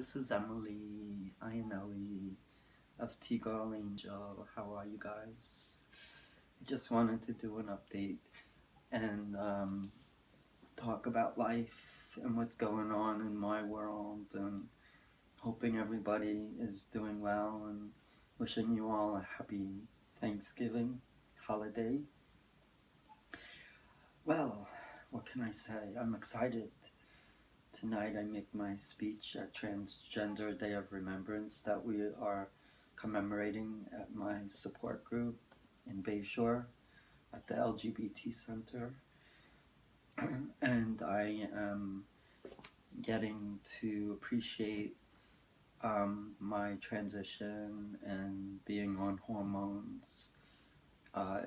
This is Emily, Ianelli of T-Girl Angel. How are you guys? Just wanted to do an update and talk about life and what's going on in my world, and hoping everybody is doing well, and wishing you all a happy Thanksgiving holiday. Well, what can I say? I'm excited. Tonight I make my speech at Transgender Day of Remembrance that we are commemorating at my support group in Bayshore at the LGBT Center. And I am getting to appreciate my transition and being on hormones.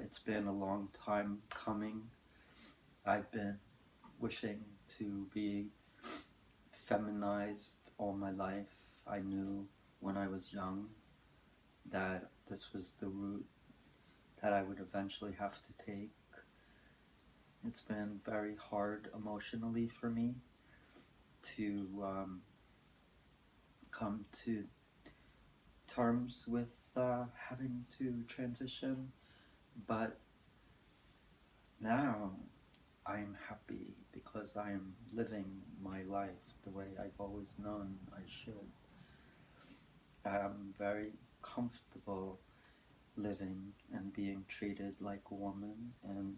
It's been a long time coming. I've been wishing to be feminized all my life. I knew when I was young that this was the route that I would eventually have to take. It's been very hard emotionally for me to come to terms with having to transition, but now I'm happy because I am living my life the way I've always known I should. I'm very comfortable living and being treated like a woman and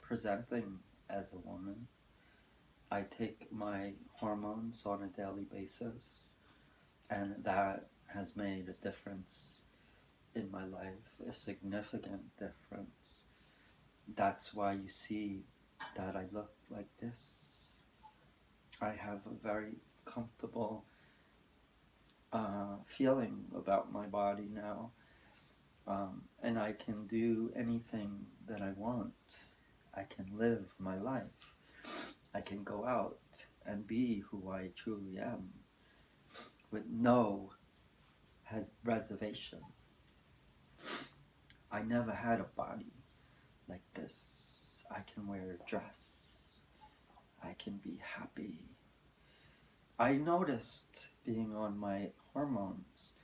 presenting as a woman. I take my hormones on a daily basis, and that has made a difference in my life, a significant difference. That's why you see that I look like this. I have a very comfortable feeling about my body now, and I can do anything that I want. I can live my life. I can go out and be who I truly am with no reservation. I never had a body like this. I can wear a dress. I can be happy. I noticed, being on my hormones,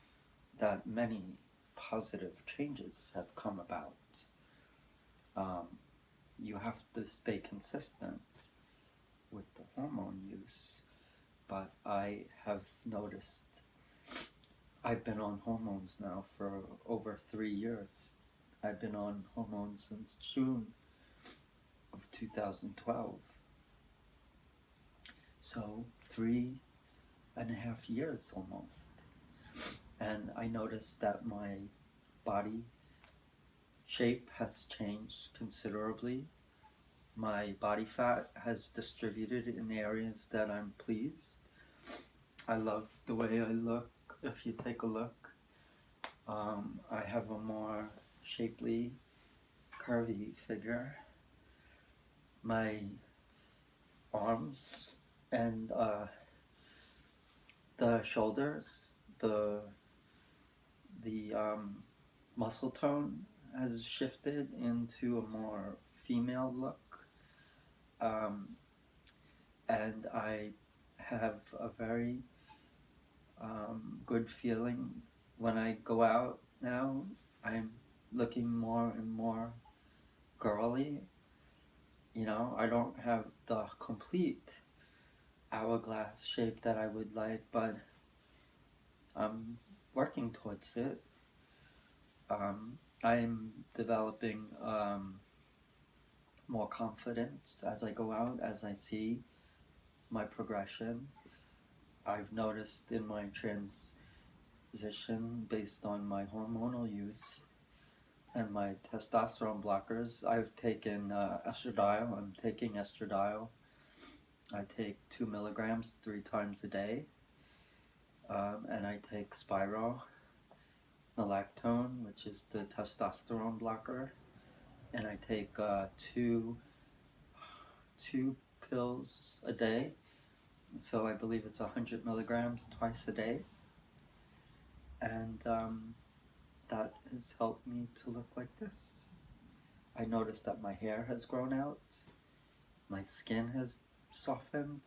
that many positive changes have come about. You have to stay consistent with the hormone use, but I have noticed I've been on hormones now for over 3 years. I've been on hormones since June of 2012. So 3.5 years almost. And I noticed that my body shape has changed considerably. My body fat has distributed in areas that I'm pleased. I love the way I look. If you take a look, I have a more shapely, curvy figure. My arms and the shoulders, the muscle tone has shifted into a more female look, and I have a very good feeling when I go out now. I'm looking more and more girly. You know, I don't have the complete hourglass shape that I would like, but I'm working towards it. I'm developing more confidence as I go out, as I see my progression. I've noticed in my transition, based on my hormonal use and my testosterone blockers, I've taken estradiol. I'm taking estradiol. I take 2 milligrams 3 times a day, and I take Spiro, nalactone, which is the testosterone blocker, and I take two pills a day. So I believe it's 100 milligrams twice a day, and that has helped me to look like this. I noticed that my hair has grown out, my skin has softened,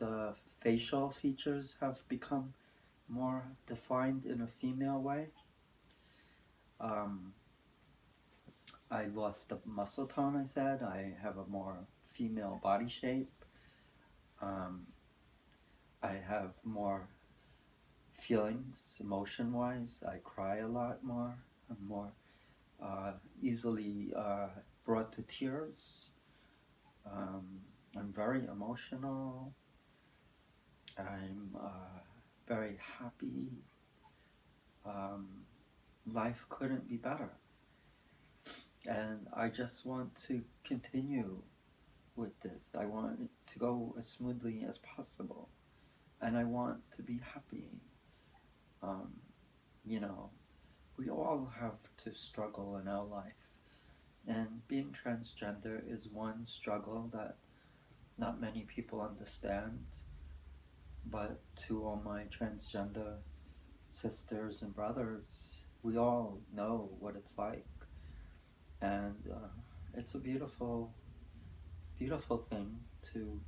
the facial features have become more defined in a female way. Um, I lost the muscle tone, I said. I have a more female body shape. Um, I have more feelings emotion wise. I cry a lot more. I'm more easily brought to tears. I'm very emotional. I'm very happy. Um, Life couldn't be better. And I just want to continue with this. I want it to go as smoothly as possible. And I want to be happy. Um, you know, we all have to struggle in our life. And being transgender is one struggle that not many people understand. But to all my transgender sisters and brothers, we all know what it's like. And it's a beautiful, beautiful thing to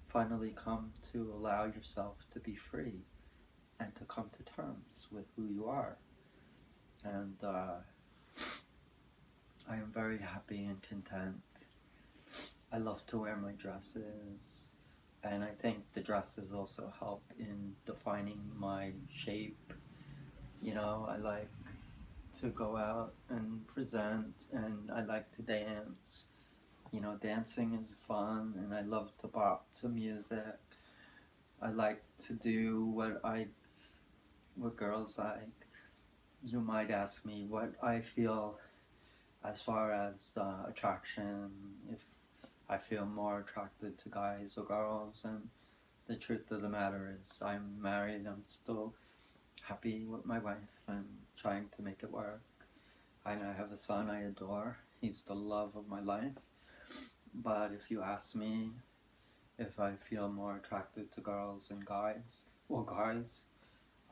finally come to allow yourself to be free and to come to terms with who you are. And I am very happy and content. I love to wear my dresses, and I think the dresses also help in defining my shape. You know, I like to go out and present, and I like to dance. You know, dancing is fun, and I love to bop to music. I like to do what girls like. You might ask me what I feel as far as attraction, if I feel more attracted to guys or girls, and the truth of the matter is I'm married, I'm still happy with my wife and trying to make it work. I have a son I adore, he's the love of my life, but if you ask me if I feel more attracted to girls and guys, or guys,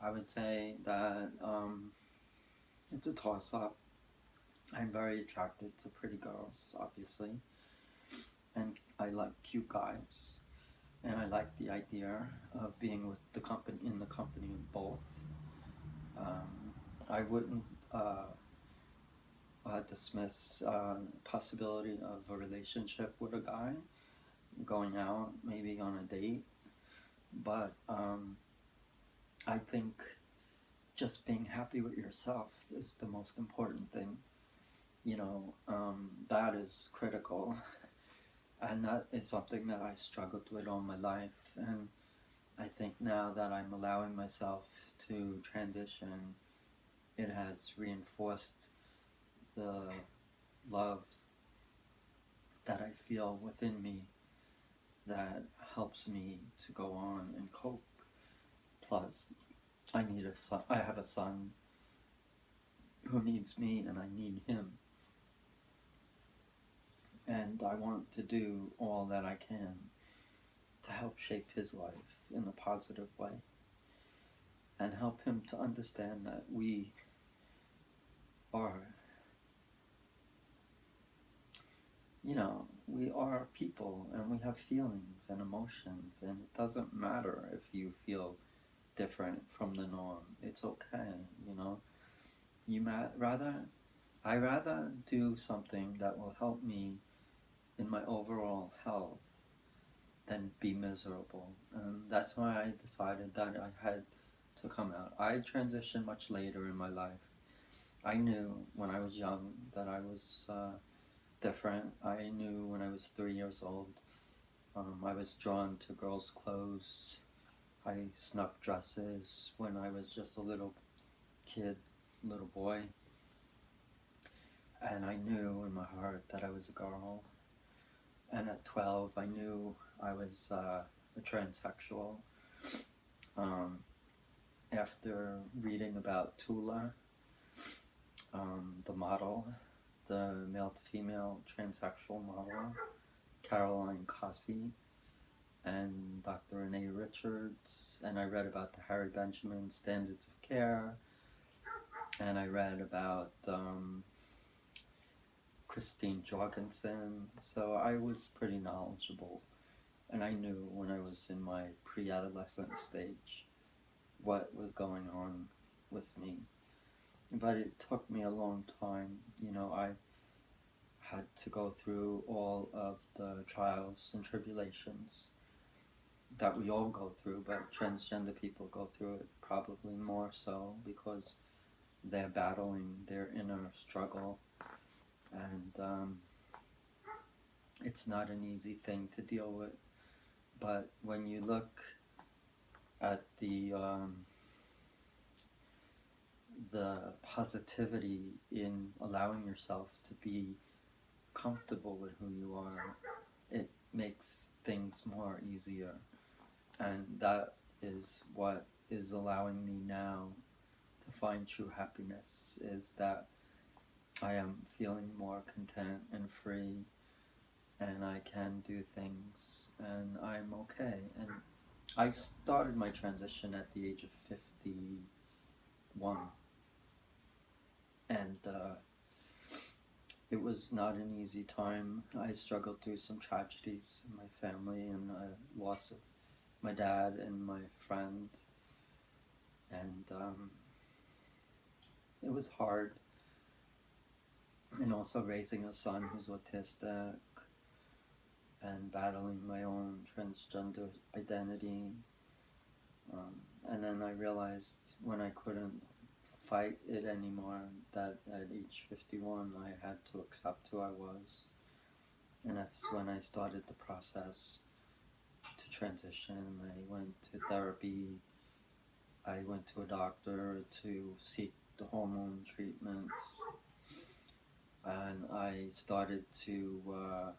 I would say that it's a toss-up. I'm very attracted to pretty girls, obviously, and I like cute guys, and I like the idea of being with the company in the company of both. I wouldn't dismiss possibility of a relationship with a guy, going out maybe on a date, but I think just being happy with yourself is the most important thing. You know, that is critical. And that is something that I struggled with all my life. And I think now that I'm allowing myself to transition, it has reinforced the love that I feel within me that helps me to go on and cope. Plus, I need a son. I have a son who needs me, and I need him. And I want to do all that I can to help shape his life in a positive way and help him to understand that we are, you know, we are people and we have feelings and emotions, and it doesn't matter if you feel different from the norm. It's okay, you know. I rather do something that will help me in my overall health than be miserable. And that's why I decided that I had to come out. I transitioned much later in my life. I knew when I was young that I was different. I knew when I was 3 years old. I was drawn to girls' clothes. I snuck dresses when I was just a little kid, little boy. And I knew in my heart that I was a girl. And at 12, I knew I was a transsexual. Um, After reading about Tula, the model, the male to female transsexual model, Caroline Cossey, and Dr. Renee Richards, and I read about the Harry Benjamin Standards of Care, and I read about Christine Jorgensen, so I was pretty knowledgeable And I knew when I was in my pre-adolescent stage what was going on with me. But it took me a long time. I had to go through all of the trials and tribulations that we all go through, but transgender people go through it probably more so because they're battling their inner struggle, and it's not an easy thing to deal with. But when you look at the positivity in allowing yourself to be comfortable with who you are, it makes things more easier. And that is what is allowing me now to find true happiness, is that I am feeling more content and free, and I can do things, and I'm okay. And I started my transition at the age of 51, and it was not an easy time. I struggled through some tragedies in my family, and loss of my dad and my friend, and it was hard. And also raising a son who's autistic, and battling my own transgender identity. And then I realized when I couldn't fight it anymore that at age 51 I had to accept who I was. And that's when I started the process to transition. I went to therapy. I went to a doctor to seek the hormone treatments. And I started to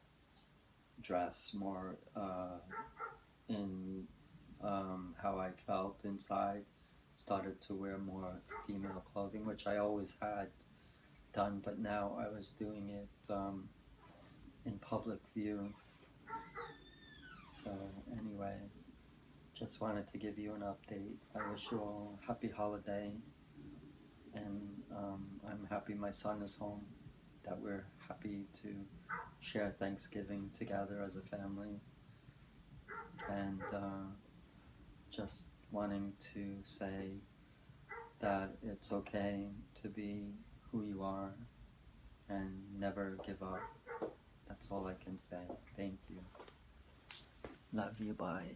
dress more in how I felt inside. Started to wear more female clothing, which I always had done, but now I was doing it in public view. So anyway, just wanted to give you an update. I wish you all a happy holiday, and I'm happy my son is home, that we're happy to share Thanksgiving together as a family, and just wanting to say that it's okay to be who you are and never give up. That's all I can say. Thank you. Love you. Bye.